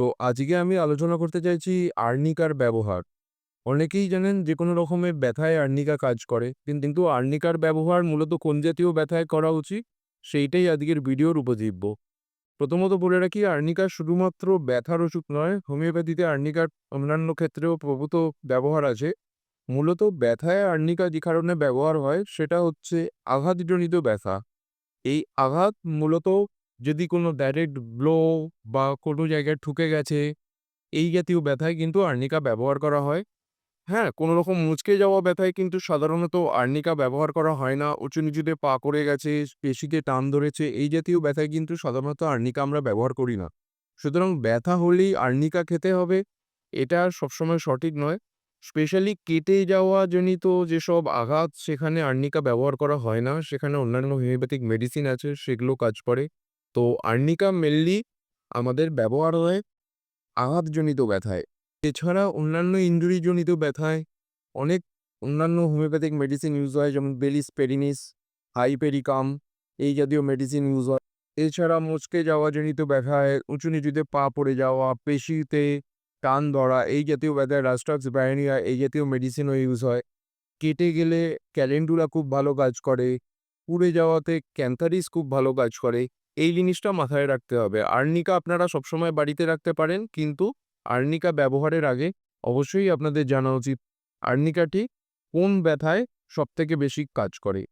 তো আজকে আমি আলোচনা করতে চাইছি আর্নিকার ব্যবহার। অনেকেই জানেন যে কোনো রকমের ব্যথায় আর্নিকা কাজ করে। কিন্তু আর্নিকার ব্যবহার মূলত কোন জাতীয় ব্যথায় করা উচিত সেইটাই আজকের ভিডিওর উপজীব্য। প্রথমত বলে রাখি, আর্নিকা শুধুমাত্র ব্যথার ওষুধ নয়, হোমিওপ্যাথিতে আর্নিকার অন্যান্য ক্ষেত্রেও প্রভূত ব্যবহার আছে। মূলত ব্যথায় আর্নিকা যে কারণে ব্যবহার হয় সেটা হচ্ছে আঘাতজনিত ব্যথা। এই আঘাত মূলত যদি কোনো ডাইরেক্ট ব্লো বা কোনো জায়গায় ঠুকে গেছে, এই জাতীয় ব্যথায় কিন্তু আর্নিকা ব্যবহার করা হয়। হ্যাঁ, কোনো রকম মুচকে যাওয়া ব্যথায় কিন্তু সাধারণত আর্নিকা ব্যবহার করা হয় না। উঁচু-নিচুতে পা করে গেছে, পেশিতে টান ধরেছে, এই জাতীয় ব্যথায় কিন্তু সাধারণত আর্নিকা আমরা ব্যবহার করি না। সুতরাং ব্যথা হলেই আর্নিকা খেতে হবে, এটা সবসময় সঠিক নয়। স্পেশালি কেটে যাওয়া জনিত যেসব আঘাত, সেখানে আর্নিকা ব্যবহার করা হয় না। সেখানে অন্যান্য হোমিওপ্যাথিক মেডিসিন আছে, সেগুলো কাজ করে। তো আর্নিকা মেইনলি আমাদের ব্যবহার হয় আঘাতজনিত ব্যথায়। এছাড়া অন্যান্য ইনজুরিজনিত ব্যথায় অনেক অন্যান্য হোমিওপ্যাথিক মেডিসিন ইউজ হয়, যেমন বেলিস পেরিনিস, হাইপেরিকাম, এই জাতীয় মেডিসিন ইউজ হয়। এছাড়া মুচকে যাওয়া জনিত ব্যথায়, উঁচু নিচুতে পা পড়ে যাওয়া, পেশিতে টান ধরা, এই জাতীয় ব্যথায় রাস্টাক্স ব্যানিয়া এই জাতীয় মেডিসিনও ইউজ হয়। কেটে গেলে ক্যালেন্ডুলা খুব ভালো কাজ করে। পুড়ে যাওয়াতে ক্যান্থারিস খুব ভালো কাজ করে। এই জিনিসটা মাথায় রাখতে হবে। আর্নিকা আপনারা সবসময় বাড়িতে রাখতে পারেন, কিন্তু আর্নিকা ব্যবহারের আগে অবশ্যই আপনাদের জানা উচিত আর্নিকাটি কোন ব্যথায় সবথেকে বেশি কাজ করে।